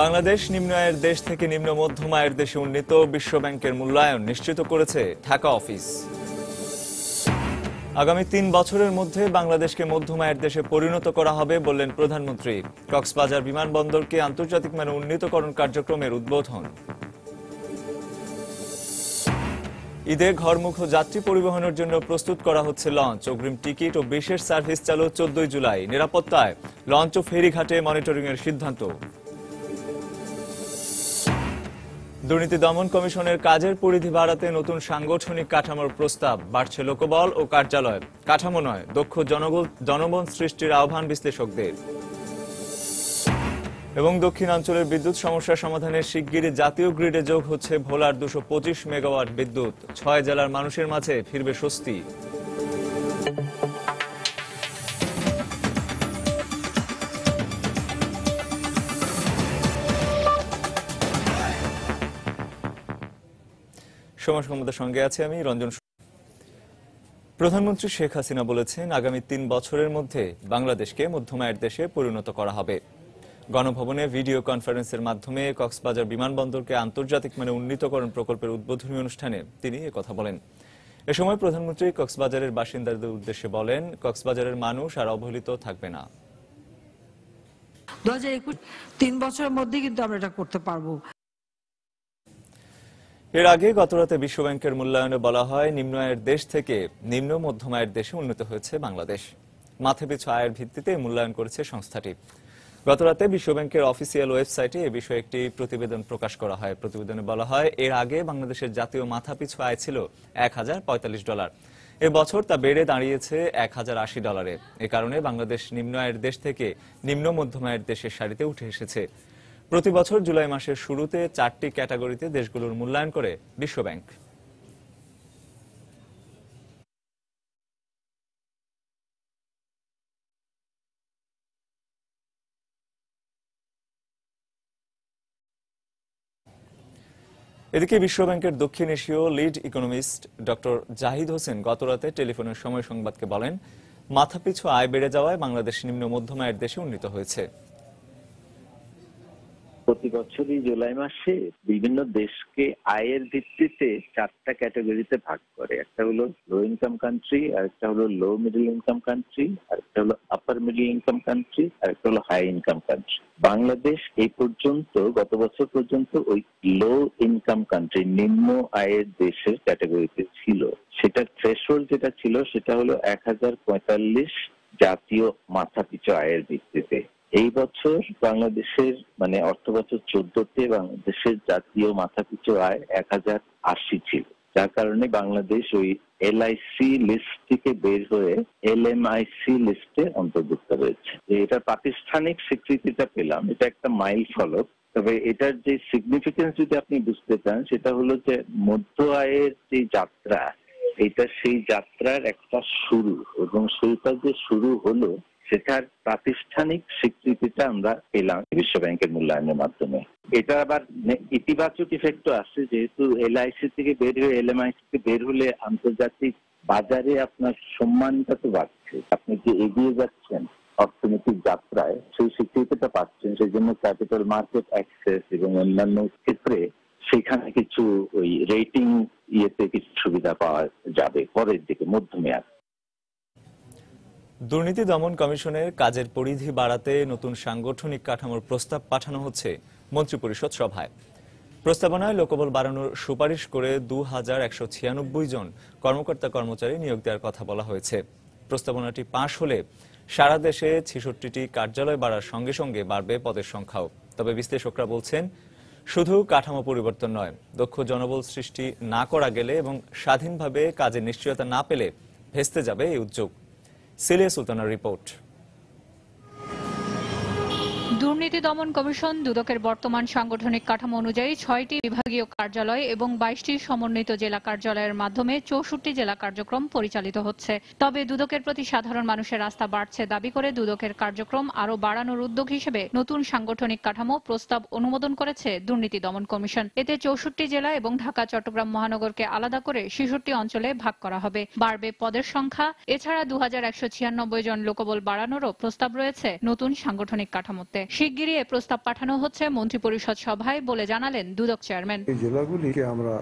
বাংলাদেশ নিম্ন আয়ের দেশ থেকে নিম্ন মধ্যম আয়ের দেশে উন্নীত বিশ্ব ব্যাংকের মূল্যায়ন নিশ্চিত করেছে ঢাকা অফিস। আগামী ৩ বছরের মধ্যে বাংলাদেশকে মধ্যম আয়ের দেশে পরিণত করা হবে বললেন প্রধানমন্ত্রী। কক্সবাজার বিমানবন্দরকে আন্তর্জাতিক মানে উন্নীতকরণ কার্যক্রমের উদ্বোধন। ঈদে ঘরমুখ যাত্রী পরিবহনের জন্য প্রস্তুত করা হচ্ছে লঞ্চ। অগ্রিম টিকিট ও বিশেষ সার্ভিস চালু 14 জুলাই। নিরাপত্তায় লঞ্চ ও ফেরিঘাটে মনিটরিং এর সিদ্ধান্ত। দুর্নীতি দমন কমিশনের কাজের পরিধি বাড়াতে নতুন সাংগঠনিক কাঠামোর প্রস্তাব। বাড়ছে লোকবল ও কার্যালয়, কাঠামো নয়। দক্ষ জনবল সৃষ্টির আহ্বান বিশ্লেষকদের। এবং দক্ষিণাঞ্চলের বিদ্যুৎ সমস্যা সমাধানে শিগগিরই জাতীয় গ্রিডে যোগ হচ্ছে ভোলার 225 মেগাওয়াট বিদ্যুৎ। 6 জেলার মানুষের মাঝে ফিরবে স্বস্তি। সংবাদের সঙ্গে আছে আমি রঞ্জন। প্রধানমন্ত্রী শেখ হাসিনা বলেছেন, আগামী 3 বছরের মধ্যে বাংলাদেশকে মধ্যম আয়ের দেশে পরিণত করা হবে। গণভবনে ভিডিও কনফারেন্সের মাধ্যমে কক্সবাজার বিমানবন্দরকে আন্তর্জাতিক মানে উন্নীতকরণ প্রকল্পের উদ্বোধনী অনুষ্ঠানে তিনি একথা বলেন। এ সময় প্রধানমন্ত্রী কক্সবাজারের বাসিন্দাদের উদ্দেশ্যে বলেন, কক্সবাজারের মানুষ আর অবহেলিত থাকবে না। 2021-3 বছরের মধ্যে কিন্তু আমরা এটা করতে পারবো। এর আগে গতরাতে বিশ্বব্যাংকের মূল্যায়নে বলা হয়, নিম্ন আয়ের দেশ থেকে নিম্ন মধ্যম আয়ের দেশে উন্নীত হয়েছে বাংলাদেশ। মাথাপিছু আয়ের ভিত্তিতে মূল্যায়ন করেছে সংস্থাটি। গতরাতে বিশ্বব্যাংকের অফিসিয়াল ওয়েবসাইটে এ বিষয়ে একটি প্রতিবেদন প্রকাশ করা হয়। প্রতিবেদনে বলা হয়, এর আগে বাংলাদেশের জাতীয় মাথাপিছু আয় ছিল $1045। এবছর তা বেড়ে দাঁড়িয়েছে $1080। এ কারণে বাংলাদেশ নিম্ন আয়ের দেশ থেকে নিম্ন মধ্যম আয়ের দেশের সারিতে উঠে এসেছে। প্রতি বছর জুলাই মাসের শুরুতে 4টি ক্যাটাগরিতে দেশগুলোর মূল্যায়ন করে বিশ্বব্যাংক। এদিকে বিশ্বব্যাংকের দক্ষিণ এশীয় lead economist doctor Zahid Hossain গতরাতে টেলিফোনের সময় সংবাদকে বলেন, মাথাপিছু আয় বেড়ে যাওয়ায় বাংলাদেশ নিম্ন মধ্যম আয়ের দেশে উন্নীত হয়েছে। প্রতি বছরই জুলাই মাসে বিভিন্ন দেশকে আয়ের ভিত্তিতে 4টা ক্যাটাগরিতে ভাগ করে। একটা হলো লো ইনকাম কান্ট্রি, আরেকটা হলো লো মিডল ইনকাম কান্ট্রি, আরেকটা হলো আপার মিডল ইনকাম কান্ট্রি, আরেকটা হলো হাই ইনকাম কান্ট্রি। বাংলাদেশ এই পর্যন্ত গত বছর পর্যন্ত ওই লো ইনকাম কান্ট্রি নিম্ন আয়ের দেশের ক্যাটাগরিতে ছিল। সেটা থ্রেশহোল্ড যেটা ছিল সেটা হলো 1045 জাতীয় মাথাপিছু আয়ের ভিত্তিতে। এই বছর বাংলাদেশের মানে অর্থবছর 14তে বাংলাদেশের জাতীয় মাথাপিছু আয় 1080 ছিল, যার কারণে বাংলাদেশ ওই LIC লিস্ট থেকে বের হয়ে LMIC লিস্টে অন্তর্ভুক্ত হয়েছে। এটা প্রাতিষ্ঠানিক স্বীকৃতিটা পেলাম, এটা একটা মাইল ফলক। তবে এটার যে সিগনিফিকেন্স যদি আপনি বুঝতে চান, সেটা হলো যে মধ্য আয়ের যে যাত্রা, এটা সেই যাত্রার একটা শুরু, এবং সেইটা যে শুরু হলো সেটার প্রাতিষ্ঠানিক স্বীকৃতিটা আমরা পেলাম বিশ্বব্যাংকের মূল্যায়নের মাধ্যমে। এটা আবার ইতিবাচক ইফেক্টও আছে, যেহেতু LIC থেকে বের হয়ে LMIC থেকে বের হলে আন্তর্জাতিক বাজারে আপনার সম্মানটা তো বাড়ছে। আপনি যে এগিয়ে যাচ্ছেন অর্থনৈতিক যাত্রায়, সেই স্বীকৃতিটা পাচ্ছেন। সেই জন্য ক্যাপিটাল মার্কেট অ্যাক্সেস এবং অন্যান্য ক্ষেত্রে সেখানে কিছু ওই রেটিং ইয়েতে কিছু সুবিধা পাওয়া যাবে পরের দিকে মধ্যমেয়াদ। দুর্নীতি দমন কমিশনের কাজের পরিধি বাড়াতে নতুন সাংগঠনিক কাঠামোর প্রস্তাব পাঠানো হচ্ছে মন্ত্রিপরিষদ সভায়। প্রস্তাবনায় লোকবল বাড়ানোর সুপারিশ করে 2196 জন কর্মকর্তা কর্মচারী নিয়োগ দেওয়ার কথা বলা হয়েছে। প্রস্তাবনাটি পাশ হলে সারা দেশে 66টি কার্যালয় বাড়ার সঙ্গে সঙ্গে বাড়বে পদের সংখ্যাও। তবে বিশ্লেষকরা বলছেন, শুধু কাঠামো পরিবর্তন নয়, দক্ষ জনবল সৃষ্টি না করা গেলে এবং স্বাধীনভাবে কাজের নিশ্চয়তা না পেলে ভেস্তে যাবে এই উদ্যোগ। সিলিয়া সুলতানার রিপোর্ট। দুর্নীতি দমন কমিশন দুদকের বর্তমান সাংগঠনিক কাঠামো অনুযায়ী 6টি বিভাগীয় কার্যালয় এবং 22টি সমন্বিত জেলা কার্যালয়ের মাধ্যমে 64টি জেলা কার্যক্রম পরিচালিত হচ্ছে। তবে দুদকের প্রতি সাধারণ মানুষের আস্থা বাড়ছে দাবি করে দুদকের কার্যক্রম আরও বাড়ানোর উদ্যোগ হিসেবে নতুন সাংগঠনিক কাঠামো প্রস্তাব অনুমোদন করেছে দুর্নীতি দমন কমিশন। এতে 64টি জেলা এবং ঢাকা চট্টগ্রাম মহানগরকে আলাদা করে 66টি অঞ্চলে ভাগ করা হবে। বাড়বে পদের সংখ্যা। এছাড়া 2196 জন লোকবল বাড়ানোরও প্রস্তাব রয়েছে নতুন সাংগঠনিক কাঠামোতে। শিগগিরই এ প্রস্তাব পাঠানো হচ্ছে মন্ত্রিপরিষদ সভায় বলে জানালেন দুদক চেয়ারম্যান। এই জেলাগুলিকে আমরা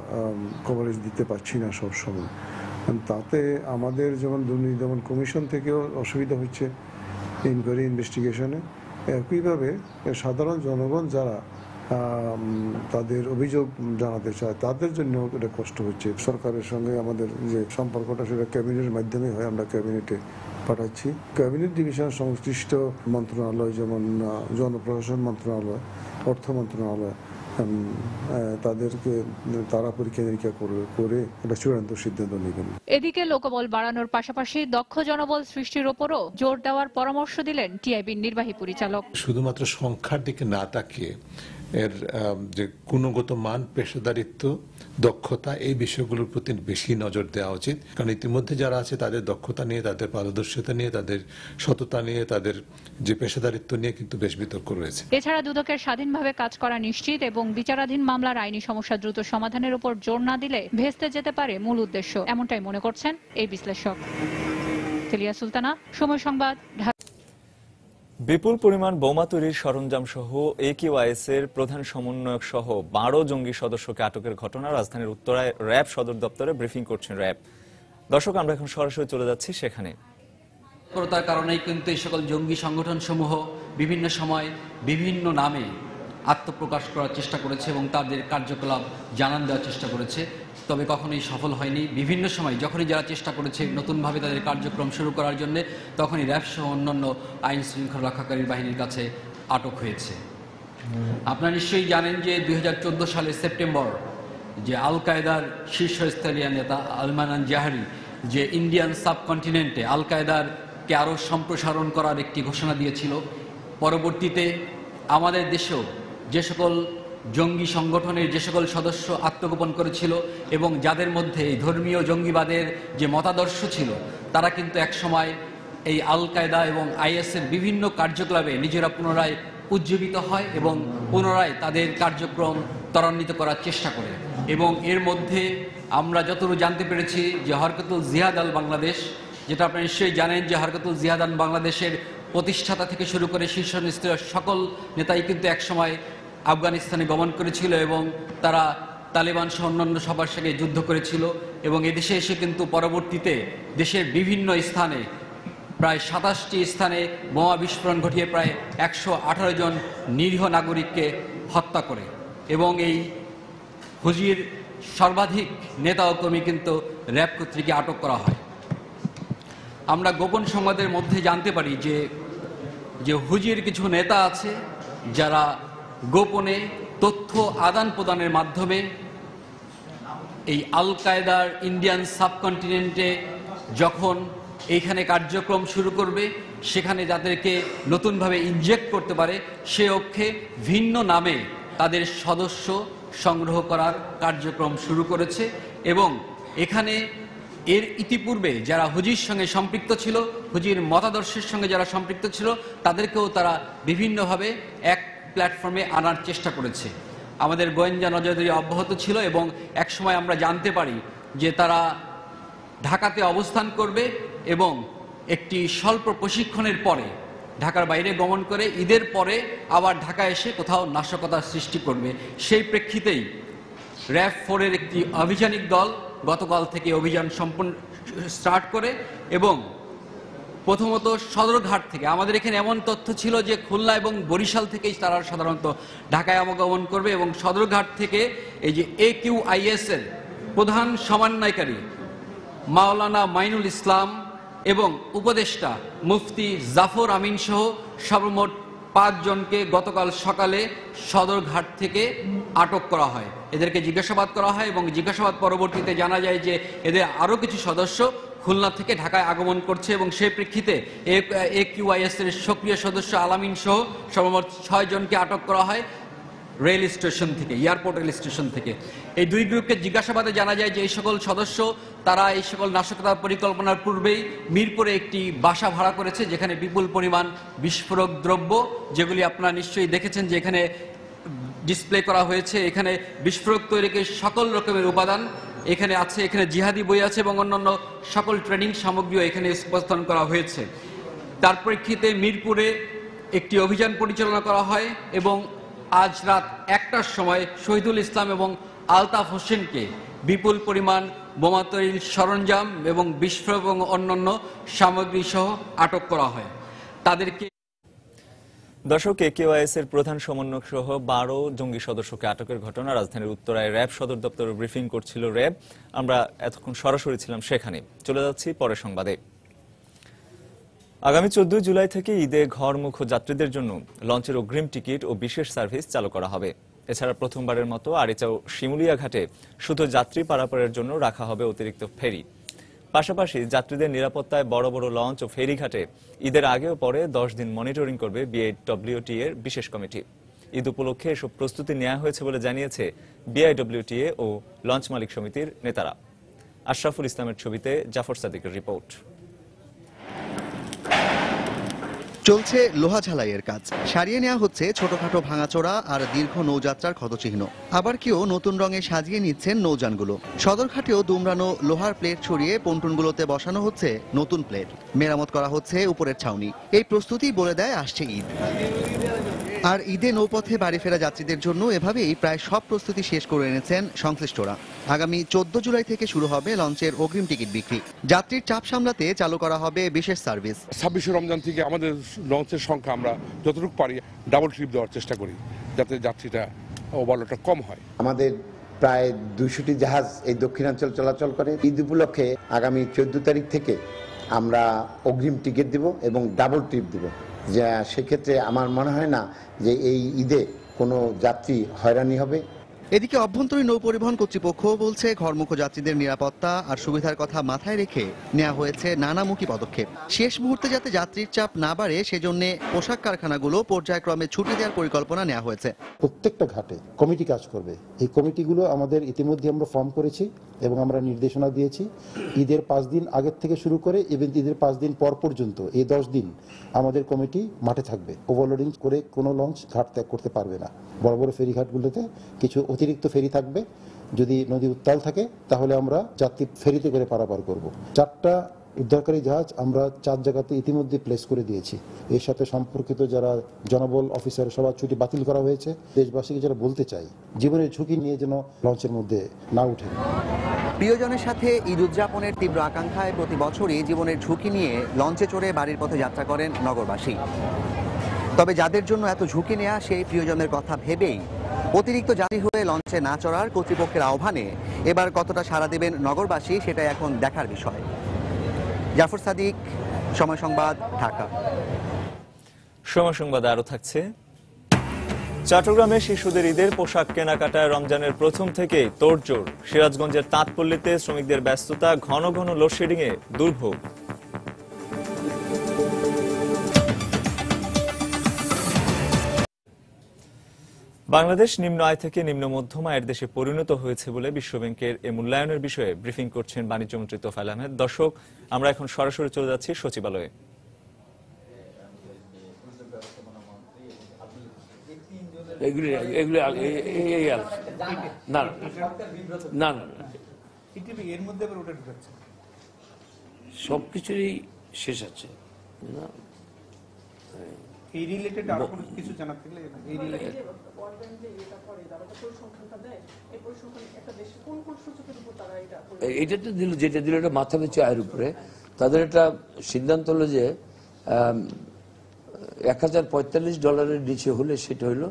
কভারেজ দিতে পারছি না সব সময়, তাতে আমাদের যেমন দুর্নীতি দমন কমিশন থেকেও অসুবিধা হচ্ছে ইনকোয়ারি ইনভেস্টিগেশনে। একইভাবে সাধারণ জনগণ যারা তাদের অভিযোগ জানাতে চায় তাদের জন্য এটা কষ্ট হচ্ছে। সরকারের সঙ্গে আমাদের যে সম্পর্কটা সেটা ক্যাবিনেটের মাধ্যমে হয়, আমরা ক্যাবিনেটে পাঠাচ্ছি। ক্যাবিনেট ডিভিশন সংশ্লিষ্ট মন্ত্রণালয় যেমন জনপ্রশাসন মন্ত্রণালয়, অর্থ মন্ত্রণালয়, তারা পরীক্ষা নিরীক্ষা করে একটা চূড়ান্ত সিদ্ধান্ত নেবেন। এদিকে লোকবল বাড়ানোর পাশাপাশি দক্ষ জনবল সৃষ্টির উপরও জোর দেওয়ার পরামর্শ দিলেন টিআইবির নির্বাহী পরিচালক। শুধুমাত্র সংখ্যার দিকে না তাকিয়ে এর যে গুণগত মান, পেশাদারিত্ব, দক্ষতা, এই বিষয়গুলোর প্রতি বেশি নজর দেওয়া উচিত। কারণ ইতিমধ্যে যারা আছে তাদের দক্ষতা নিয়ে, তাদের পারদর্শিতা নিয়ে, তাদের সততা নিয়ে, তাদের যে পেশাদারিত্ব নিয়ে কিন্তু বেশ বিতর্ক রয়েছে। এছাড়া দুদকের স্বাধীনভাবে কাজ করা নিশ্চিত এবং বিচারাধীন মামলার আইনি সমস্যা দ্রুত সমাধানের উপর জোর না দিলে ভেস্তে যেতে পারে মূল উদ্দেশ্য, এমনটাই মনে করছেন এই বিশ্লেষক। তেলিয়া সুলতানা, সময় সংবাদ, ঢাকা। বিপুল পরিমাণ বোমা তৈরির সরঞ্জাম সহ AQIS এর প্রধান সমন্বয়ক সহ 12 জঙ্গি সদস্যকে আটকের ঘটনা রাজধানীর উত্তরায় র্যাব সদর দপ্তরে ব্রিফিং করছেন র্যাব। দর্শক, আমরা এখন সরাসরি চলে যাচ্ছি সেখানে। তৎপরতার কারণেই কিন্তু এই সকল জঙ্গি সংগঠন সমূহ বিভিন্ন সময় বিভিন্ন নামে আত্মপ্রকাশ করার চেষ্টা করেছে এবং তাদের কার্যকলাপ জানান দেওয়ার চেষ্টা করেছে, তবে কখনোই সফল হয়নি। বিভিন্ন সময় যখনই যারা চেষ্টা করেছে নতুনভাবে তাদের কার্যক্রম শুরু করার জন্য, তখনই র্যাব সহ অন্যান্য আইন শৃঙ্খলা রক্ষাকারী বাহিনীর কাছে আটক হয়েছে। আপনারা নিশ্চয়ই জানেন যে 2014 সালের সেপ্টেম্বর যে আল কায়দার শীর্ষস্থানীয় নেতা আলমান জাহারি যে ইন্ডিয়ান সাবকন্টিনেন্টে আল কায়দারকে আরও সম্প্রসারণ করার একটি ঘোষণা দিয়েছিল। পরবর্তীতে আমাদের দেশেও যে সকল জঙ্গি সংগঠনের যে সকল সদস্য আত্মগোপন করেছিল এবং যাদের মধ্যে এই ধর্মীয় জঙ্গিবাদের যে মতাদর্শ ছিল, তারা কিন্তু একসময় এই আল কায়দা এবং IS-এর বিভিন্ন কার্যকলাপে নিজেরা পুনরায় উজ্জীবিত হয় এবং পুনরায় তাদের কার্যক্রম ত্বরান্বিত করার চেষ্টা করে। এবং এর মধ্যে আমরা যতটুকু জানতে পেরেছি যে হরকতুল জিহাদ আল বাংলাদেশ, যেটা আপনারা নিশ্চয়ই জানেন যে হরকতুল জিহাদ আল বাংলাদেশের প্রতিষ্ঠাতা থেকে শুরু করে শীর্ষ নেতৃত্বের সকল নেতাই কিন্তু একসময় আফগানিস্তানে গমন করেছিল এবং তারা তালেবান সহ অন্যান্য সবার সঙ্গে যুদ্ধ করেছিল এবং এদেশে এসে কিন্তু পরবর্তীতে দেশের বিভিন্ন স্থানে প্রায় 27টি স্থানে বোমা বিস্ফোরণ ঘটিয়ে প্রায় 118 জন নিরীহ নাগরিককে হত্যা করে এবং এই হুজির সর্বাধিক নেতা ও কর্মী কিন্তু র্যাব কর্তৃক আটক করা হয়। আমরা গোপন সংবাদের মধ্যে জানতে পারি যে হুজির কিছু নেতা আছে যারা গোপনে তথ্য আদান প্রদানের মাধ্যমে এই আল কায়দার ইন্ডিয়ান সাবকন্টিনেন্টে যখন এইখানে কার্যক্রম শুরু করবে, সেখানে যাদেরকে নতুনভাবে ইনজেক্ট করতে পারে সে অক্ষে ভিন্ন নামে তাদের সদস্য সংগ্রহ করার কার্যক্রম শুরু করেছে। এবং এখানে এর ইতিপূর্বে যারা হুজির সঙ্গে সম্পৃক্ত ছিল, হুজির মতাদর্শের সঙ্গে যারা সম্পৃক্ত ছিল, তাদেরকেও তারা বিভিন্নভাবে এক প্ল্যাটফর্মে আনার চেষ্টা করেছে। আমাদের গোয়েন্দা নজরদারি অব্যাহত ছিল এবং একসময় আমরা জানতে পারি যে তারা ঢাকাতে অবস্থান করবে এবং একটি স্বল্প প্রশিক্ষণের পরে ঢাকার বাইরে গমন করে ঈদের পরে আবার ঢাকা এসে কোথাও নাশকতার সৃষ্টি করবে। সেই প্রেক্ষিতেই র্যাব 4-এর একটি অভিযানিক দল গতকাল থেকে অভিযান স্টার্ট করে এবং প্রথমত সদরঘাট থেকে, আমাদের এখানে এমন তথ্য ছিল যে খুলনা এবং বরিশাল থেকেই তারা সাধারণত ঢাকায় আগমন করবে এবং সদরঘাট থেকে এই যে AQIS-এর প্রধান সমন্বয়কারী মাওলানা মাইনুল ইসলাম এবং উপদেষ্টা মুফতি জাফর আমিন সহ সর্বমোট 5 জনকে গতকাল সকালে সদরঘাট থেকে আটক করা হয়। এদেরকে জিজ্ঞাসাবাদ করা হয় এবং জিজ্ঞাসাবাদ পরবর্তীতে জানা যায় যে এদের আরও কিছু সদস্য খুলনা থেকে ঢাকায় আগমন করছে এবং সেই প্রেক্ষিতে AQIS-এর সক্রিয় সদস্য আলামিন সহ সর্বমোট 6 জনকে আটক করা হয় রেল স্টেশন থেকে, এয়ারপোর্ট রেল স্টেশন থেকে। এই দুই গ্রুপকে জিজ্ঞাসাবাদে জানা যায় যে এই সকল সদস্য তারা এই সকল নাশকতার পরিকল্পনার পূর্বেই মিরপুরে একটি বাসা ভাড়া করেছে, যেখানে বিপুল পরিমাণ বিস্ফোরক দ্রব্য, যেগুলি আপনারা নিশ্চয়ই দেখেছেন যে এখানে ডিসপ্লে করা হয়েছে। এখানে বিস্ফোরক তৈরিকে সকল রকমের উপাদান এখানে আছে, এখানে জিহাদি বই আছে এবং অন্যান্য সকল ট্রেনিং সামগ্রীও এখানে উপস্থাপন করা হয়েছে। তার প্রেক্ষিতে মিরপুরে একটি অভিযান পরিচালনা করা হয় এবং আজ রাত 1টার সময় শহীদুল ইসলাম এবং আলতাফ হোসেনকে বিপুল পরিমাণ বোমা তৈরির সরঞ্জাম এবং বিস্ফোরক এবং অন্যান্য সামগ্রী সহ আটক করা হয়। তাদেরকে দর্শক, AQIS এর প্রধান সমন্বয়ক সহ 12 জঙ্গি সদস্যকে আটকের ঘটনা রাজধানীর উত্তরায় র্যাব সদর দপ্তরে ব্রিফিং করছিল র্যাব। আমরা এতক্ষণ সরাসরি ছিলাম সেখানে। চলে যাচ্ছি পরের সংবাদে। আগামী 14 জুলাই থেকে ঈদে ঘরমুখ যাত্রীদের জন্য লঞ্চের অগ্রিম টিকিট ও বিশেষ সার্ভিস চালু করা হবে। এছাড়া প্রথমবারের মতো আরিচা ও শিমুলিয়া ঘাটে শুধু যাত্রী পারাপারের জন্য রাখা হবে অতিরিক্ত ফেরি। পাশাপাশি যাত্রীদের নিরাপত্তায় বড় বড় লঞ্চ ও ফেরি ঘাটে ঈদের আগে ও পরে 10 দিন মনিটরিং করবে BIWTA এর বিশেষ কমিটি। ঈদ উপলক্ষে এসব প্রস্তুতি নেওয়া হয়েছে বলে জানিয়েছে BIWTA ও লঞ্চ মালিক সমিতির নেতারা। আশরাফুল ইসলামের ছবিতে জাফর সাদিকের রিপোর্ট। চলছে লোহা ঝালাইয়ের কাজ। সারিয়ে নেওয়া হচ্ছে ছোটখাটো ভাঙাচোরা আর দীর্ঘ নৌযাত্রার ক্ষতচিহ্ন। আবার কেউ নতুন রঙে সাজিয়ে নিচ্ছেন নৌযানগুলো। সদরঘাটেও দুমড়ানো লোহার প্লেট ছড়িয়ে পন্টুনগুলোতে বসানো হচ্ছে নতুন প্লেট। মেরামত করা হচ্ছে উপরের ছাউনি। এই প্রস্তুতি বলে দেয় আসছে ঈদ। আর ঈদে নৌপথে বাড়ি ফেরা যাত্রীদের জন্য এভাবেই প্রায় সব প্রস্তুতি শেষ করে এনেছেন সংশ্লিষ্টরা। আগামী 14 জুলাই থেকে শুরু হবে লঞ্চের অগ্রিম টিকিট বিক্রি। যাত্রীর চাপ সামলাতে চালু করা হবে বিশেষ সার্ভিস। 26 রমজান থেকে আমাদের লঞ্চের সংখ্যা আমরা যতটুকু পারি ডাবল ট্রিপ দেওয়ার চেষ্টা করি, যাতে যাত্রীটা ওভারলোডটা কম হয়। আমাদের প্রায় 200টি জাহাজ এই দক্ষিণাঞ্চল চলাচল করে। ঈদ উপলক্ষে আগামী 14 তারিখ থেকে আমরা অগ্রিম টিকিট দিব এবং ডাবল ট্রিপ দিব। যা সেক্ষেত্রে আমার মনে হয় না যে এই ঈদে কোনো যাত্রী হয়রানি হবে। এদিকে অভ্যন্তরীণ নৌ পরিবহন কর্তৃপক্ষ বলছে ঘরমুখ যাত্রীদের নিরাপত্তা আর সুবিধার কথা মাথায় রেখে নেওয়া হয়েছে নানামুখী পদক্ষেপ। শেষ মুহূর্তে যাতে যাত্রীর চাপ না বাড়ে সেজন্য পোশাক কারখানাগুলো পর্যায়ক্রমে ছুটি দেওয়ার পরিকল্পনা নেওয়া হয়েছে। প্রত্যেকটা ঘাটে কমিটি কাজ করবে। এই কমিটিগুলো আমাদের ইতিমধ্যে আমরা ফর্ম করেছি এবং আমরা নির্দেশনা দিয়েছি। ঈদের 5 দিন আগের থেকে শুরু করে এবং ঈদের 5 দিন পর পর্যন্ত এই 10 দিন আমাদের কমিটি মাঠে থাকবে। ওভারলোডিং করে কোনো লঞ্চ ঘাট ত্যাগ করতে পারবে না। বড় বড় ফেরিঘাটগুলোতে কিছু অতিরিক্ত ফেরি থাকবে। যদি নদী উত্তাল থাকে তাহলে আমরা যাত্রী ফেরিতে করে পারাপার করব। 4টা উদ্ধারকারী জাহাজ আমরা 4 জায়গাতে ইতিমধ্যে প্লেস করে দিয়েছি। এর সাথে সম্পর্কিত যারা জনবল অফিসার সবার ছুটি বাতিল করা হয়েছে। দেশবাসীকে যারা বলতে চাই, জীবনের ঝুঁকি নিয়ে যেন লঞ্চের মধ্যে না উঠে। প্রিয়জনের সাথে ঈদ উদযাপনের তীব্র আকাঙ্ক্ষায় প্রতি বছরই জীবনের ঝুঁকি নিয়ে লঞ্চে চড়ে বাড়ির পথে যাত্রা করেন নগরবাসী। তবে যাদের জন্য এত ঝুঁকি নেওয়া সেই প্রিয়জনের কথা ভেবেই অতিরিক্ত যাত্রী হয়ে লঞ্চে না চড়ার কর্তৃপক্ষের আহ্বানে এবার কতটা সাড়া দেবেন নগরবাসী সেটা এখন দেখার বিষয়। জাফর সাদিক, সময় সংবাদ, ঢাকা। সময় সংবাদে আরো থাকছে। চট্টগ্রামে শিশুদের ঈদের পোশাক কেনাকাটায় রমজানের প্রথম থেকেই তোড়জোড়। সিরাজগঞ্জের তাঁতপল্লীতে শ্রমিকদের ব্যস্ততা, ঘন ঘন লোডশেডিং এ দুর্ভোগ। বাংলাদেশ নিম্ন আয় থেকে নিম্ন মধ্যম আয়ের দেশে পরিণত হয়েছে বলে বিশ্বব্যাংকের এ মূল্যায়নের বিষয়ে ব্রিফিং করছেন বাণিজ্যমন্ত্রী তোফায়েল আহমেদ। দর্শক, আমরা এখন সরাসরি চলে যাচ্ছি সচিবালয়ে। সবকিছুরই শেষ আছে। এই রিলেটেড আর কোনো কিছু জানা থাকলে এই রিলেটেড এটা তো দিল, যেটা দিল এটা মাথা পিছু আয়ের উপরে। তাদের একটা সিদ্ধান্ত হলো যে $1045 নিচে হলে সেটা হলো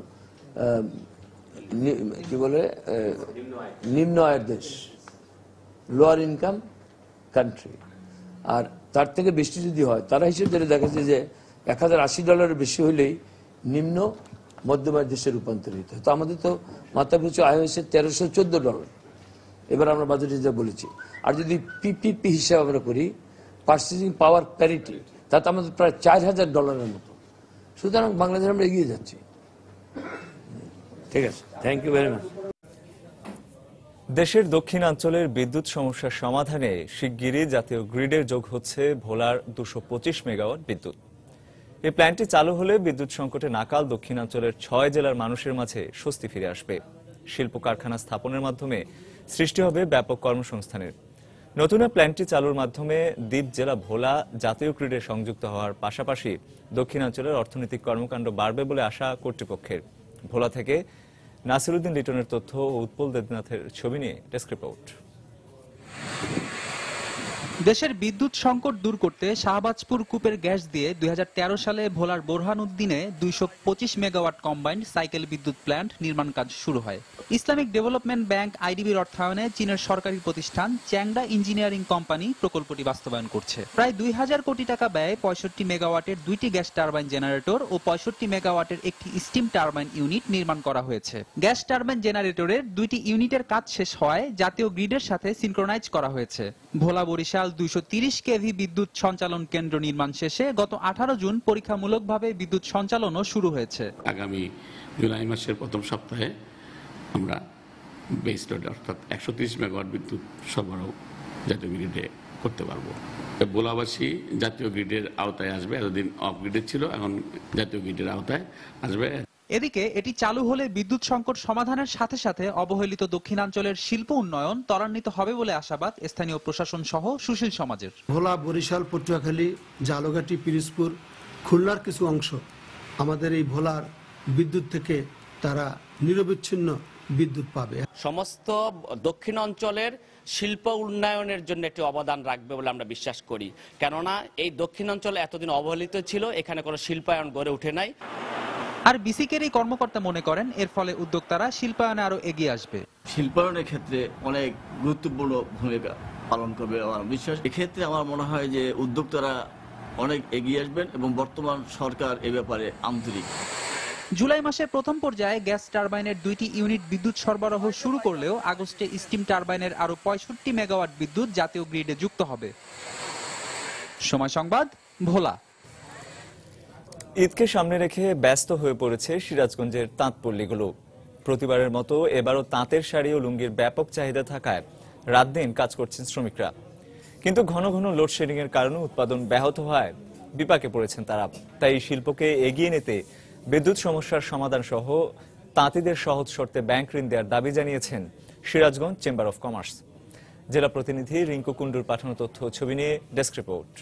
কি বলে নিম্ন আয়ের দেশ, লোয়ার ইনকাম কান্ট্রি। আর তার থেকে বেশি যদি হয়, তারা হিসেবে ধরে দেখেছে যে $1080 বেশি হলেই নিম্ন মধ্যম আয়ের দেশে রূপান্তরিত হয়। তো আমাদের তো মাথা পিছু আয় হয়েছে $1314। এবার আমরা বাজেটে যা বলেছি, আর যদি পিপিপি হিসাব আমরা করি, পার্চেসিং পাওয়ার প্যারিটি, তাতে আমাদের প্রায় $4000 মতো। সুতরাং বাংলাদেশ আমরা এগিয়ে যাচ্ছি। ঠিক আছে, থ্যাংক ইউ ভেরি মাচ। দেশের দক্ষিণাঞ্চলের বিদ্যুৎ সমস্যার সমাধানে শিগগিরই জাতীয় গ্রিডে যোগ হচ্ছে ভোলার 225 মেগাওয়াট বিদ্যুৎ। এই প্ল্যান্টটি চালু হলে বিদ্যুৎ সংকটে নাকাল দক্ষিণাঞ্চলের 6 জেলার মানুষের মাঝে স্বস্তি ফিরে আসবে। শিল্প কারখানা স্থাপনের মাধ্যমে সৃষ্টি হবে ব্যাপক কর্মসংস্থানের। নতুন প্ল্যান্টটি চালুর মাধ্যমে দ্বীপ জেলা ভোলা জাতীয় গ্রিডে সংযুক্ত হওয়ার পাশাপাশি দক্ষিণাঞ্চলের অর্থনৈতিক কর্মকাণ্ড বাড়বে বলে আশা কর্তৃপক্ষের। ভোলা থেকে নাসিরউদ্দিন লিটনের তথ্য ও উৎপল দেবনাথের ছবি নিয়ে ডেস্ক রিপোর্ট। দেশের বিদ্যুৎ সংকট দূর করতে শাহবাজপুর কূপের গ্যাস দিয়ে 2013 সালে ভোলার বোরহানউদ্দিনে 225 মেগাওয়াট কম্বাইন্ড সাইকেল বিদ্যুৎ প্ল্যান্ট নির্মাণ কাজ শুরু হয়। ইসলামিক ডেভেলপমেন্ট ব্যাংক আইডিবির অর্থায়নে চীনের সরকারি প্রতিষ্ঠান চ্যাংডা ইঞ্জিনিয়ারিং কোম্পানি প্রকল্পটি বাস্তবায়ন করছে। প্রায় 2000 কোটি টাকা ব্যয়ে 65 মেগাওয়াটের 2টি গ্যাস টারবাইন জেনারেটর ও 65 মেগাওয়াটের একটি স্টিম টারবাইন ইউনিট নির্মাণ করা হয়েছে। গ্যাস টারবাইন জেনারেটরের 2টি ইউনিটের কাজ শেষ হওয়ায় জাতীয় গ্রিডের সাথে সিনক্রোনাইজ করা হয়েছে। ভোলা বরিশাল 230 কেভি বিদ্যুৎ সঞ্চালন কেন্দ্র নির্মাণ শেষে গত 18 জুন পরীক্ষামূলকভাবে বিদ্যুৎ সঞ্চালনও শুরু হয়েছে। আগামী জুলাই মাসের প্রথম সপ্তাহে আমরা বেস লোড অর্থাৎ 130 মেগাওয়াট বিদ্যুৎ সরবরাহ জাতীয় গ্রিডে করতে পারবো। ভোলাবাসী জাতীয় গ্রিডের আওতায় আসবে, এতদিন অফ গ্রিডে ছিল, এখন জাতীয় গ্রিডের আওতায় আসবে। এদিকে এটি চালু হলে বিদ্যুৎ সংকট সমাধানের সাথে সাথে অবহেলিত দক্ষিণাঞ্চলের শিল্প উন্নয়ন ত্বরান্বিত হবে বলে আশাবাদ স্থানীয় প্রশাসন সহ সুশীল সমাজের। ভোলা, বরিশাল, পটুয়াখালী, জালগাটি, পিরিজপুর, খুলনার কিছু অংশ আমাদের এই ভোলার বিদ্যুৎ থেকে তারা নিরবিচ্ছিন্ন বিদ্যুৎ পাবে। সমস্ত দক্ষিণ অঞ্চলের শিল্প উন্নয়নের জন্য একটি অবদান রাখবে বলে আমরা বিশ্বাস করি, কেননা এই দক্ষিণ অঞ্চল এতদিন অবহেলিত ছিল, এখানে কোনো শিল্পায়ন গড়ে ওঠে নাই। আর বিসিকের এই কর্মকর্তা মনে করেন এর ফলে উদ্যোক্তারা শিল্পায়নে আরো এগিয়ে আসবে। শিল্পায়নের ক্ষেত্রে অনেক গুরুত্বপূর্ণ ভূমিকা পালন করবে আমার বিশ্বাস। এক্ষেত্রে আমার মনে হয় যে উদ্যোক্তারা অনেক এগিয়ে আসবেন এবং বর্তমান সরকার এ ব্যাপারে আন্তরিক। জুলাই মাসে প্রথম পর্যায়ে গ্যাস টারবাইনের 2টি ইউনিট বিদ্যুৎ সরবরাহ শুরু করলেও আগস্টে স্টিম টারবাইনের আরো 65 মেগাওয়াট বিদ্যুৎ জাতীয় গ্রিডে যুক্ত হবে। সময় সংবাদ, ভোলা। ঈদকে সামনে রেখে ব্যস্ত হয়ে পড়েছে সিরাজগঞ্জের তাঁতপল্লীগুলো। প্রতিবারের মতো এবারও তাঁতের শাড়ি ও লুঙ্গির ব্যাপক চাহিদা থাকায় রাত দিন কাজ করছেন শ্রমিকরা। কিন্তু ঘন ঘন লোডশেডিং এর কারণে উৎপাদন ব্যাহত হয় বিপাকে পড়েছেন তারা। তাই এই শিল্পকে এগিয়ে নিতে বিদ্যুৎ সমস্যার সমাধান সহ তাঁতিদের সহজ শর্তে ব্যাংক ঋণ দেওয়ার দাবি জানিয়েছেন সিরাজগঞ্জ চেম্বার অফ কমার্স। জেলা প্রতিনিধি রিঙ্কু কুন্ডুর পাঠানো তথ্য ছবি নিয়ে ডেস্ক রিপোর্ট।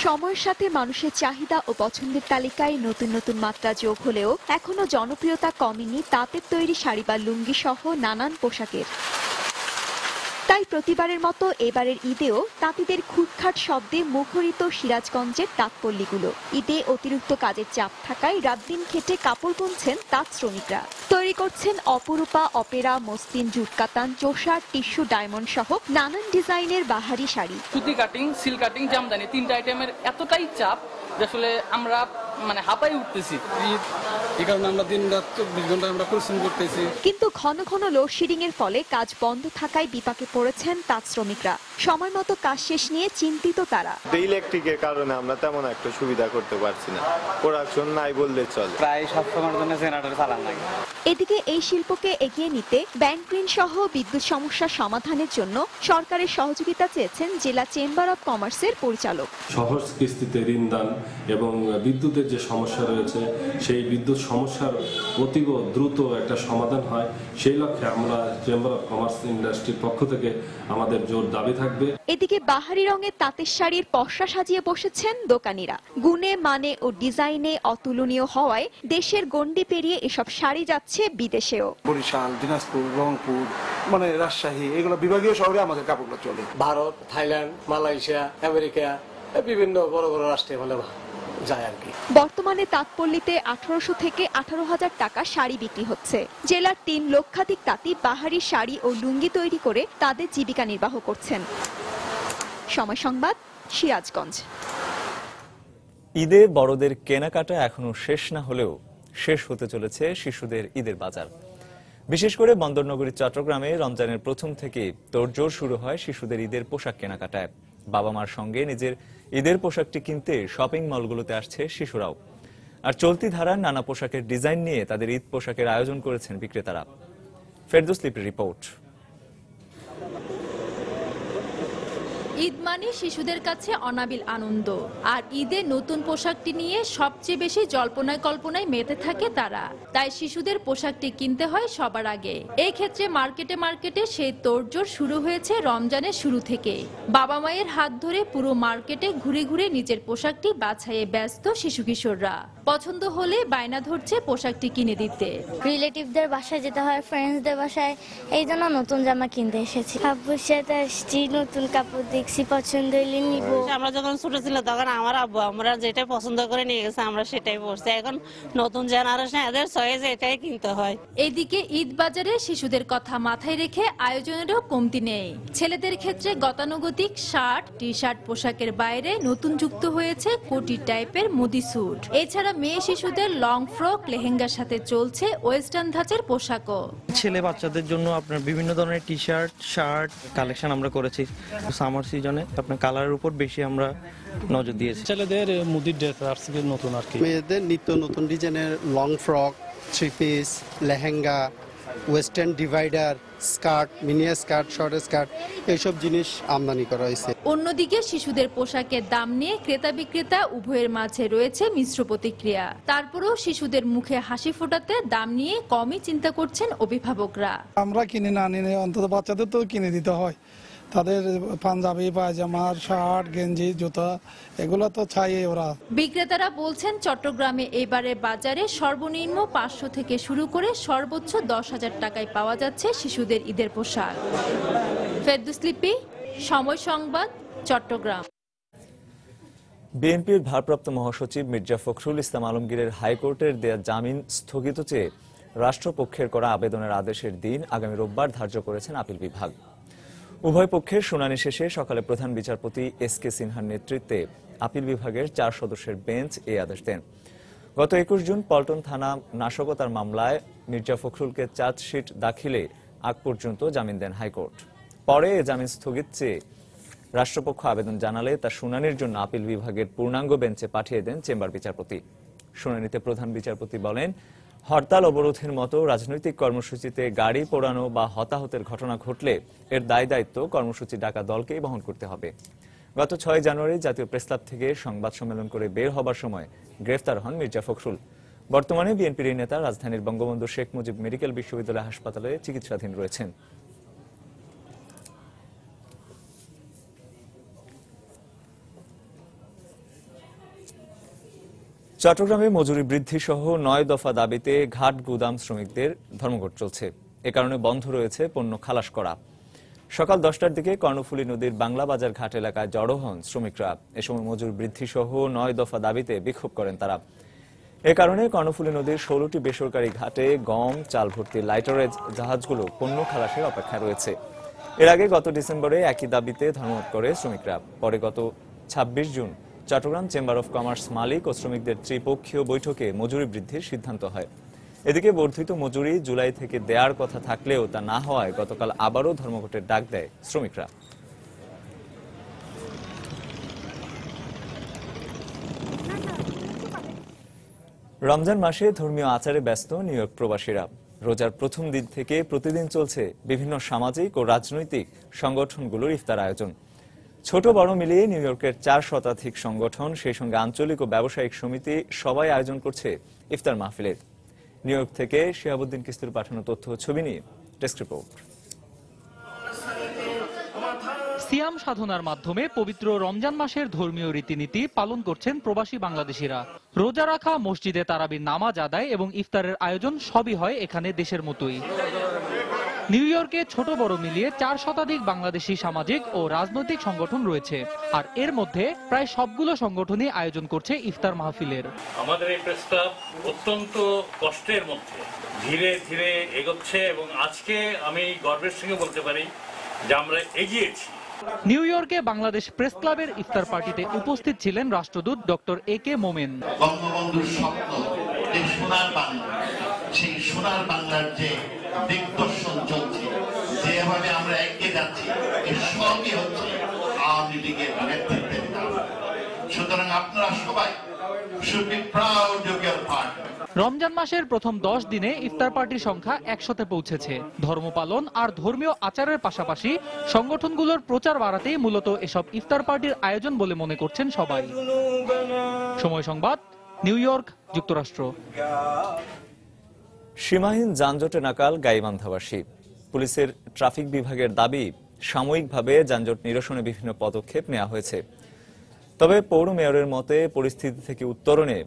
সময়ের সাথে মানুষের চাহিদা ও পছন্দের তালিকায় নতুন নতুন মাত্রা যোগ হলেও এখনো জনপ্রিয়তা কমেনি তাঁতের তৈরি শাড়ি বা লুঙ্গি সহ নানান পোশাকের। তাই প্রতিবারের মতো এবারের ঈদেও তাঁতিদের খুটখাট শব্দে মুখরিত সিরাজগঞ্জের তাঁতপল্লীগুলো। ঈদে অতিরিক্ত কাজের চাপ থাকায় রাত দিন খেটে কাপড় বুনছেন তাঁত শ্রমিকরা। তৈরি করছেন অপরূপা, অপেরা, মসলিন, জুট কাতান, চোষা, টিস্যু, ডায়মন্ড সহ নানান ডিজাইনের বাহারি শাড়ি। সুতি কাটিং, সিল্ক কাটিং, জামদানি, 3টা আইটেমের এতটাই চাপ যে আসলে আমরা হাঁপাই উঠতেছি। এই কারণে আমরা দিন রাত 24 ঘন্টা আমরা পরিশ্রম করতেছি। কিন্তু ঘন ঘন লোডশেডিং এর ফলে কাজ বন্ধ থাকায় বিপাকে পড়েছেন তাঁত শ্রমিকরা। সময় মতো কাজ শেষ নিয়ে চিন্তিত তারা। ইলেকট্রিকের কারণে আমরা তেমন একটা সুবিধা করতে পারছি না, প্রোডাকশন নাই বললে চলে। প্রায় সবসময়ের জন্য জেনারেটর চালান লাগে। এদিকে এই শিল্পকে এগিয়ে নিতে ব্যাংক ঋণ সহ বিদ্যুৎ সমস্যা সমাধানের জন্য সরকারের সহযোগিতা চেয়েছেন জেলা চেম্বার অব কমার্সের পরিচালক। সহজ কিস্তিতে ঋণ দান এবং বিদ্যুতের যে সমস্যা রয়েছে সেই বিদ্যুৎ সমস্যার অতীব দ্রুত একটা সমাধান হয়, সেই লক্ষ্যে আমরা চেম্বার অব কমার্স ইন্ডাস্ট্রির পক্ষ থেকে আমাদের জোর দাবি থাকবে। এদিকে বাহারি রঙের তাঁতের শাড়ির পসরা সাজিয়ে বসেছেন দোকানিরা। গুণে, মানে ও ডিজাইনে অতুলনীয় হওয়ায় দেশের গণ্ডি পেরিয়ে এসব শাড়ি যাচ্ছে বিদেশেও। বরিশাল, দিনাজপুর, রংপুর, রাজশাহী, এগুলো বিভাগীয় শহরে আমাদের কাপড়গুলো চলে। ভারত, থাইল্যান্ড, মালয়েশিয়া, আমেরিকা, বিভিন্ন বড় বড় রাষ্ট্রে যায় আর কি। বর্তমানে তাঁতপল্লীতে 1800 থেকে 18,000 টাকা শাড়ি বিক্রি হচ্ছে। জেলার 3 লক্ষাধিক তাঁতি বাহারি শাড়ি ও লুঙ্গি তৈরি করে তাদের জীবিকা নির্বাহ করছেন। সময় সংবাদ, সিরাজগঞ্জ। ঈদে বড়দের কেনাকাটা এখনো শেষ না হলেও শেষ হতে চলেছে শিশুদের ঈদের বাজার। বিশেষ করে বন্দরনগরী চট্টগ্রামে রমজানের প্রথম থেকে তোড়জোড় শুরু হয় শিশুদের ঈদের পোশাক কেনাকাটায়। বাবা মার সঙ্গে নিজের ঈদের পোশাকটি কিনতে শপিং মলগুলোতে আসছে শিশুরাও। আর চলতি ধারার নানা পোশাকের ডিজাইন নিয়ে তাদের ঈদ পোশাকের আয়োজন করেছেন বিক্রেতারা। ফেরদৌস লিপির রিপোর্ট। ঈদ মানে শিশুদের কাছে অনাবিল আনন্দ, আর ঈদে নতুন পোশাকটি নিয়ে সবচেয়ে বেশি জল্পনায় কল্পনায় মেতে থাকে তারা। তাই শিশুদের পোশাকটি কিনতে হয় সবার আগে। এই ক্ষেত্রে মার্কেটে মার্কেটে সেই তোড়জোড় শুরু হয়েছে রমজানের শুরু থেকে। বাবা মায়ের হাত ধরে পুরো মার্কেটে ঘুরে ঘুরে নিজের পোশাকটি বাছাইয়ে ব্যস্ত শিশু কিশোররা। পছন্দ হলে বায়না ধরছে পোশাকটি কিনে দিতে। রিলেটিভদের বাসায় যেতে হয়, ফ্রেন্ডসদের বাসায়, এই জন্য নতুন জামা কিনতে এসেছি। আব্বুর সাথে আসছি, নতুন কাপড় দেখছি, পছন্দ হইলে নিব। আমরা যখন ছোট ছিল তখন আমার আব্বু আমরা যেটা পছন্দ করে নিয়ে গেছে আমরা সেটাই পরছি। এখন নতুন জেনারেশন এদের চয়েস এটাই কিনতে হয়। এদিকে ঈদ বাজারে শিশুদের কথা মাথায় রেখে আয়োজনেরও কমতি নেই। ছেলেদের ক্ষেত্রে গতানুগতিক শার্ট, টি শার্ট পোশাকের বাইরে নতুন যুক্ত হয়েছে কোটি টাইপের মোদি স্যুট। এছাড়া মেয়ে শিশুদের লং ফ্রক, লেহেঙ্গার সাথে চলছে ওয়েস্টার্ন ধাঁচের পোশাকও। ছেলে বাচ্চাদের জন্য আপনার বিভিন্ন ধরনের টি শার্ট, শার্ট কালেকশন আমরা করেছি। সামার সিজনে আপনার কালারের উপর বেশি আমরা নজর দিয়েছি। ছেলেদের মুদির ড্রেস আসছে নতুন আর কি। মেয়েদের নিত্য নতুন ডিজাইনের long frock, three piece, lehenga, western divider, skirt, mini skirt, short skirt, এইসব জিনিস আমদানি করা হয়েছে। অন্যদিকে শিশুদের পোশাকের দাম নিয়ে ক্রেতা বিক্রেতা উভয়ের মাঝে রয়েছে মিশ্র প্রতিক্রিয়া। তারপরেও শিশুদের মুখে হাসি ফোটাতে দাম নিয়ে কমই চিন্তা করছেন অভিভাবকরা। আমরা কিনে না নিলে অন্তত বাচ্চাদের তো কিনে দিতে হয়। তাদের পাঞ্জাবি, পায়জামা, শার্ট, গেঞ্জি, জুতা এগুলো তো চাই ওরা। বিক্রেতারা বলছেন চট্টগ্রামে এবারে বাজারে সর্বনিম্ন 500 থেকে শুরু করে সর্বোচ্চ 10,000 টাকায় পাওয়া যাচ্ছে শিশুদের ঈদের পোশাক। ফেরদৌস লিপি, সময় সংবাদ, চট্টগ্রাম। বিএনপির ভারপ্রাপ্ত মহাসচিব মির্জা ফখরুল ইসলাম আলমগীরের হাইকোর্টের দেয়া জামিন স্থগিত চেয়ে রাষ্ট্রপক্ষের করা আবেদনের আদেশের দিন আগামী রোববার ধার্য করেছেন আপিল বিভাগ। উভয় পক্ষের শুনানি শেষে সকালে প্রধান বিচারপতি এস.কে. সিনহার নেতৃত্বে আপিল বিভাগের 4 সদস্যের বেঞ্চ এই আদেশ দেন। গত 21 জুন পল্টন থানা নাশকতার মামলায় মির্জা ফখরুলকে চার্জশিট দাখিলে আগ পর্যন্ত জামিন দেন হাইকোর্ট। পরে এ জামিন স্থগিত চেয়ে রাষ্ট্রপক্ষ আবেদন জানালে তা শুনানির জন্য আপিল বিভাগের পূর্ণাঙ্গ বেঞ্চে পাঠিয়ে দেন চেম্বার বিচারপতি। শুনানিতে প্রধান বিচারপতি বলেন, হরতাল অবরোধের মতো রাজনৈতিক কর্মসূচিতে গাড়ি পোড়ানো বা হতাহতের ঘটনা ঘটলে এর দায় দায়িত্ব কর্মসূচি ডাকা দলকেই বহন করতে হবে। গত 6 জানুয়ারি জাতীয় প্রেসক্লাব থেকে সংবাদ সম্মেলন করে বের হবার সময় গ্রেফতার হন মির্জা ফখরুল। বর্তমানে বিএনপির এই নেতা রাজধানীর বঙ্গবন্ধু শেখ মুজিব মেডিকেল বিশ্ববিদ্যালয় হাসপাতালে চিকিৎসাধীন রয়েছেন। চট্টগ্রামে মজুরি বৃদ্ধি সহ 9 দফা দাবিতে ঘাট গুদাম শ্রমিকদের ধর্মঘট চলছে। এ কারণে বন্ধ রয়েছে পণ্য খালাস করা। সকাল 10টার দিকে কর্ণফুলী নদীর বাংলা বাজার ঘাট এলাকায় জড়ো হন শ্রমিকরা। এ সময় মজুরি বৃদ্ধি সহ 9 দফা দাবিতে বিক্ষোভ করেন তারা। এ কারণে কর্ণফুলী নদীর 16টি বেসরকারি ঘাটে গম, চাল ভর্তি লাইটারেজ জাহাজগুলো পণ্য খালাসের অপেক্ষায় রয়েছে। এর আগে গত ডিসেম্বরে একই দাবিতে ধর্মঘট করে শ্রমিকরা। পরে গত 26 June Chattogram chamber of commerce মালিক ও শ্রমিকদের ত্রিপক্ষীয় বৈঠকে মজুরি বৃদ্ধির সিদ্ধান্ত হয়। এদিকে বর্ধিত মজুরি জুলাই থেকে দেওয়ার কথা থাকলেও তা না হওয়ায় গতকাল আবারও ধর্মঘটের ডাক দেয় শ্রমিকরা। রমজান মাসে ধর্মীয় আচারে ব্যস্ত নিউ ইয়র্ক প্রবাসীরা। রোজার প্রথম দিন থেকে প্রতিদিন চলছে বিভিন্ন সামাজিক ও রাজনৈতিক সংগঠনগুলোর ইফতার আয়োজন। ছোট বড় মিলিয়ে নিউ ইয়র্কের 4 শতাধিক সংগঠন, সেই সঙ্গে আঞ্চলিক ও ব্যবসায়িক সমিতি সবাই আয়োজন করছে ইফতার মাহফিলের। নিউ ইয়র্ক থেকে শিহাবুদ্দিন কিস্তির পাঠানো তথ্য ছবি নিয়ে ডেস্ক রিপোর্ট। সিয়াম সাধনার মাধ্যমে পবিত্র রমজান মাসের ধর্মীয় রীতিনীতি পালন করছেন প্রবাসী বাংলাদেশিরা। রোজা রাখা, মসজিদে তারাবির নামাজ আদায় এবং ইফতারের আয়োজন সবই হয় এখানে দেশের মতোই। নিউ ইয়র্কে ছোট বড় মিলিয়ে 4 শতাধিক বাংলাদেশি সামাজিক ও রাজনৈতিক সংগঠন রয়েছে, আর এর মধ্যে প্রায় সবগুলো সংগঠনই আয়োজন করছে ইফতার মাহফিলের। আমাদের এই প্রেস ক্লাব অত্যন্ত কষ্টের মধ্যে ধীরে ধীরে এগোচ্ছে এবং আজকে আমি গর্বের সঙ্গে বলতে পারি যে আমরা এগিয়েছি। নিউ ইয়র্কে বাংলাদেশ প্রেস ক্লাবের ইফতার পার্টিতে উপস্থিত ছিলেন রাষ্ট্রদূত ডক্টর এ.কে. মোমেন। বঙ্গবন্ধুর স্বপ্ন, এই সোনার বাংলা, সেই সোনার বাংলার যে দিগদর্শন চলছে, যেভাবে আমরা এগিয়ে যাচ্ছি, এই সবই হচ্ছে আওয়ামী লীগের নেতৃত্বের কারণে। সুতরাং আপনারা সবাই should be proud of your party. Ramzan মাসের প্রথম 10 দিনে ইফতার পার্টির সংখ্যা 100-তে পৌঁছেছে। ধর্ম পালন আর ধর্মীয় আচারের পাশাপাশি সংগঠনগুলোর প্রচার বাড়াতেই মূলত এসব ইফতার পার্টির আয়োজন বলে মনে করছেন সবাই। সময় সংবাদ, নিউ ইয়র্ক, যুক্তরাষ্ট্র। সীমাহীন যানজটে নাকাল গাইবান্ধাবাসী। পুলিশের ট্রাফিক বিভাগের দাবি, সাময়িকভাবে যানজট নিরসনে বিভিন্ন পদক্ষেপ নেওয়া হয়েছে। তবে পৌর মেয়রের মতে পরিস্থিতি থেকে উত্তরণে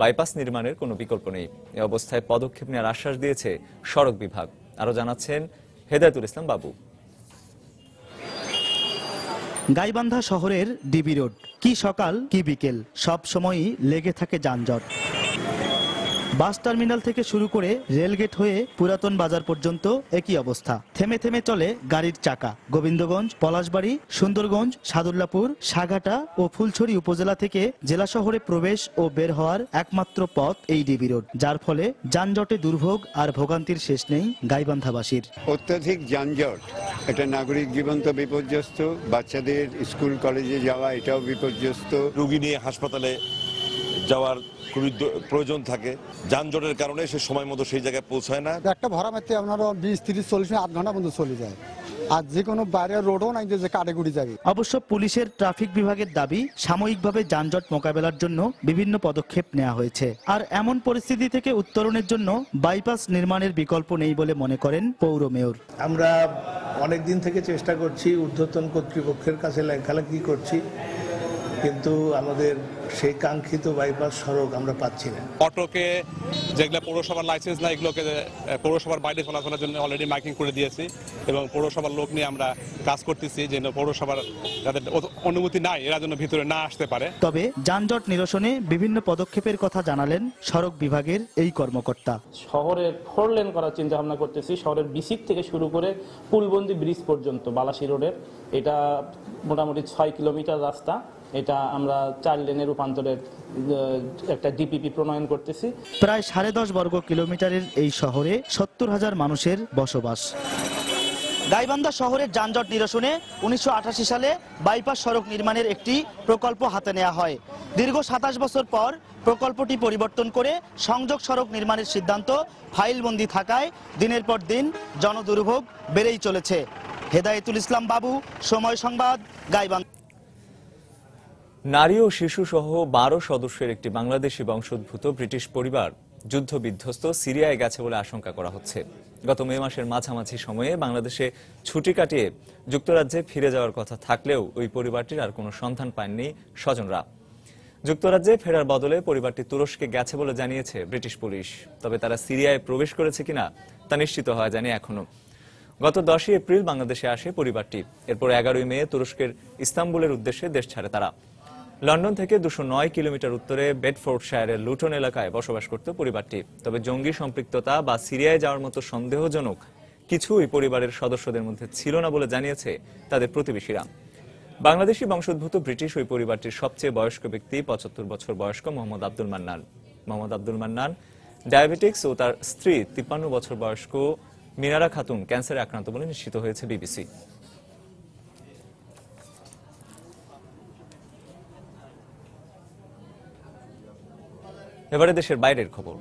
বাইপাস নির্মাণের কোনো বিকল্প নেই। এ অবস্থায় পদক্ষেপ নেওয়ার আশ্বাস দিয়েছে সড়ক বিভাগ। আরো জানাচ্ছেন হেদায়েতুল ইসলাম বাবু। গাইবান্ধা শহরের ডিবি রোড, কি সকাল কি বিকেল, সব সময়ই লেগে থাকে যানজট। বাস টার্মিনাল থেকে শুরু করে রেলগেট হয়ে পুরাতন বাজার পর্যন্ত একই অবস্থা। থেমে থেমে চলে গাড়ির চাকা। গোবিন্দগঞ্জ, পলাশবাড়ি, সুন্দরগঞ্জ, সাদুল্লাপুর, সাঘাটা ও ফুলছড়ি উপজেলা থেকে জেলা শহরে প্রবেশ ও বের হওয়ার একমাত্র পথ এই ডিবি রোড, যার ফলে যানজটে দুর্ভোগ আর ভোগান্তির শেষ নেই গাইবান্ধাবাসীর। অত্যধিক যানজট, এটা নাগরিক জীবন তো বিপর্যস্ত, বাচ্চাদের স্কুল কলেজে যাওয়া এটাও বিপর্যস্ত। রোগী নিয়ে হাসপাতালে যাওয়ার খুবই প্রয়োজন থাকে, যানজটের কারণে সে সময় মতো সেই জায়গায় পৌঁছায় না। একটা ভরা মারতে আপনার 20-30-40 আধ ঘন্টা পর্যন্ত চলে যায়, আর যে কোনো বাইরের রোডও নাই যে কাটেগুড়ি যাবে। অবশ্য পুলিশের ট্রাফিক বিভাগের দাবি, সাময়িকভাবে যানজট মোকাবেলার জন্য বিভিন্ন পদক্ষেপ নেওয়া হয়েছে। আর এমন পরিস্থিতি থেকে উত্তরণের জন্য বাইপাস নির্মাণের বিকল্প নেই বলে মনে করেন পৌর মেয়র। আমরা অনেক দিন থেকে চেষ্টা করছি, ঊর্ধ্বতন কর্তৃপক্ষের কাছে লেখালেখি করছি, কিন্তু আমাদের সেই কাঙ্ক্ষিত বাইপাস সড়ক আমরা পাচ্ছি না। অটোকে যেগুলো পৌরসভার লাইসেন্স না, এগুলোকে পৌরসভার বাইরে চলাচলের জন্য অলরেডি মার্কিং করে দিয়েছি এবং পৌরসভার লোক নিয়ে আমরা কাজ করতেছি যেন পৌরসভার যাদের অনুমতি নাই এরা যেন ভিতরে না আসতে পারে। তবে যানজট নিরসনে বিভিন্ন পদক্ষেপের কথা জানালেন সড়ক বিভাগের এই কর্মকর্তা। শহরে 4 লেন করার চিন্তা ভাবনা করতেছি, শহরের বিসিক থেকে শুরু করে পুলবন্দি ব্রিজ পর্যন্ত বালাসী রোডের, এটা মোটামুটি 6 কিলোমিটার রাস্তা, এটা আমরা 4 লেনে রূপান্তরের একটা ডিপিপি প্রণয়ন করতেছি। প্রায় 10.5 বর্গ কিলোমিটারের এই শহরে 70,000 মানুষের বসবাস। গাইবান্ধা শহরের যানজট নিরসনে 1988 সালে বাইপাস সড়ক নির্মাণের একটি প্রকল্প হাতে নেওয়া হয়। দীর্ঘ 27 বছর পর প্রকল্পটি পরিবর্তন করে সংযোগ সড়ক নির্মাণের সিদ্ধান্ত ফাইলবন্দি থাকায় দিনের পর দিন জনদুর্ভোগ বেড়েই চলেছে। হেদায়েতুল ইসলাম বাবু, সময় সংবাদ, গাইবান্ধা। নারী ও শিশু সহ 12 সদস্যের একটি বাংলাদেশি বংশোদ্ভূত ব্রিটিশ পরিবার যুদ্ধ বিধ্বস্ত সিরিয়ায় গেছে বলে আশঙ্কা করা হচ্ছে। গত মে মাসের মাঝামাঝি সময়ে বাংলাদেশে ছুটি কাটিয়ে যুক্তরাজ্যে ফিরে যাওয়ার কথা থাকলেও ওই পরিবারটির আর কোনো সন্ধান পায়নি স্বজনরা। যুক্তরাজ্যে ফেরার বদলে পরিবারটি তুরস্কে গেছে বলে জানিয়েছে ব্রিটিশ পুলিশ। তবে তারা সিরিয়ায় প্রবেশ করেছে কিনা তা নিশ্চিত হওয়া যায়নি এখনো। গত 10 এপ্রিল বাংলাদেশে আসে পরিবারটি। এরপর 11 মে তুরস্কের ইস্তাম্বুলের উদ্দেশ্যে দেশ ছাড়ে তারা। লন্ডন থেকে 209 কিলোমিটার উত্তরে বেডফোর্ডশায়ারের লুটন এলাকায় বসবাস করত পরিবারটি। তবে জঙ্গি সম্পৃক্ততা বা সিরিয়ায় যাওয়ার মতো সন্দেহজনক কিছু ওই পরিবারের সদস্যদের মধ্যে ছিল না বলে জানিয়েছে তাদের প্রতিবেশীরা। বাংলাদেশি বংশোদ্ভূত ব্রিটিশ ওই পরিবারটির সবচেয়ে বয়স্ক ব্যক্তি 75 বছর বয়স্ক মোহাম্মদ আব্দুল মান্নান। মোহাম্মদ আব্দুল মান্নান ডায়াবেটিক্স ও তার স্ত্রী 53 বছর বয়স্ক মিনারা খাতুন ক্যান্সারে আক্রান্ত বলে নিশ্চিত হয়েছে বিবিসি। এবারে দেশের বাইরের খবর।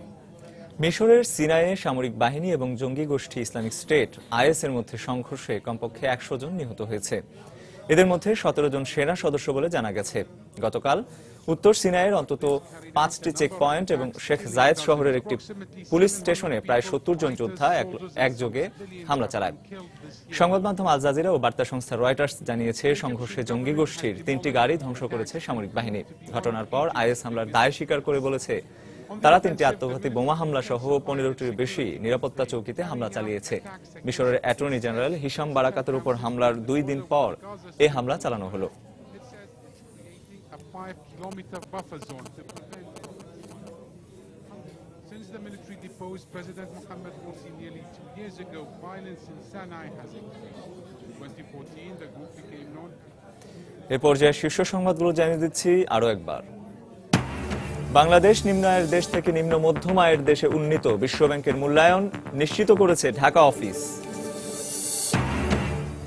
মিশরের সিনাইয়ে সামরিক বাহিনী এবং জঙ্গি গোষ্ঠী ইসলামিক স্টেট আইএস এর মধ্যে সংঘর্ষে কমপক্ষে 100 জন নিহত হয়েছে। এদের মধ্যে 17 জন সেনা সদস্য বলে জানা গেছে। গতকাল উত্তর সিনাইয়ের অন্তত 5টি চেকপয়েন্ট এবং শেখ জায়েদ শহরের একটি পুলিশ স্টেশনে প্রায় 70 জন যোদ্ধা একযোগে হামলা চালায়। সংবাদ মাধ্যম আল জাজিরা ও বার্তা সংস্থা রয়টার্স জানিয়েছে, সংঘর্ষে জঙ্গি গোষ্ঠীর 3টি গাড়ি ধ্বংস করেছে সামরিক বাহিনী। ঘটনার পর আইএস হামলার দায় স্বীকার করে বলেছে, তারা 3টি আত্মঘাতী বোমা হামলা সহ 15টির বেশি নিরাপত্তা চৌকিতে হামলা চালিয়েছে। মিশরের অ্যাটর্নি জেনারেল হিশাম বারাকাতের উপর হামলার 2 দিন পর এই হামলা চালানো হলো। Since the military deposed President Mohammed Morsi nearly 2 years ago, violence in Sinai has increased. In 2014, the group became known. এই পর্যায়ে শীর্ষ সংবাদগুলো জানিয়ে দিচ্ছি আরো একবার। বাংলাদেশ নিম্ন আয়ের দেশ থেকে নিম্ন মধ্যম আয়ের দেশে উন্নীত, বিশ্বব্যাংকের মূল্যায়ন নিশ্চিত করেছে ঢাকা অফিস।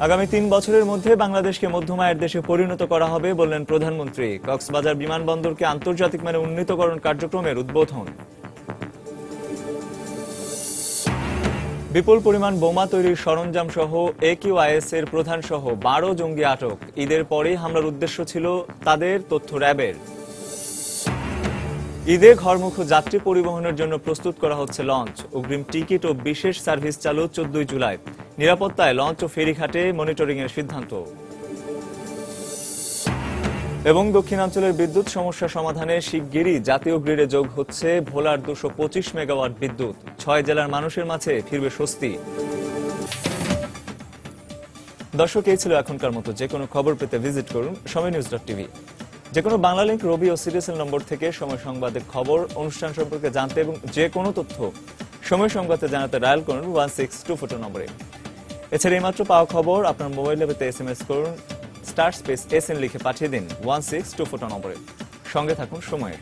আগামী 3 বছরের মধ্যে বাংলাদেশকে মধ্যম আয়ের দেশে পরিণত করা হবে বললেন প্রধানমন্ত্রী। কক্সবাজার বিমানবন্দরকে আন্তর্জাতিক মানে উন্নীতকরণ কার্যক্রমের উদ্বোধন। বিপুল পরিমাণ বোমা তৈরির সরঞ্জাম সহ AQIS এর প্রধান সহ 12 জঙ্গি আটক। ঈদের পরেই হামলার উদ্দেশ্য ছিল তাদের, তথ্য র্যাবের। ঈদে ঘরমুখো যাত্রী পরিবহনের জন্য প্রস্তুত করা হচ্ছে লঞ্চ। অগ্রিম টিকিট ও বিশেষ সার্ভিস চালু 14 জুলাই। নিরাপত্তায় লঞ্চ ও ফেরিঘাটে মনিটরিং এর সিদ্ধান্ত। এবং দক্ষিণাঞ্চলের বিদ্যুৎ সমস্যা সমাধানে শিগগিরই জাতীয় গ্রিডে যোগ হচ্ছে ভোলার 225 মেগাওয়াট বিদ্যুৎ। 6 জেলার মানুষের মাঝে ফিরবে স্বস্তি। দর্শক, এই ছিল এখনকার মতো। যে কোনো খবর পেতে ভিজিট করুন সময়নিউজ.tv। যে কোনো বাংলা লিংক, রবি ও সিরিয়াল নম্বর থেকে সময় সংবাদের খবর, অনুষ্ঠান সম্পর্কে জানতে এবং যে কোনো তথ্য সময় সংবাদে জানাতে ডায়াল করুন 16242 নম্বরে। এছাড়া এইমাত্র পাওয়া খবর আপনার মোবাইলে পেতে SMS করুন *SN লিখে পাঠিয়ে দিন 16242 নম্বরে। সঙ্গে থাকুন সময়ের।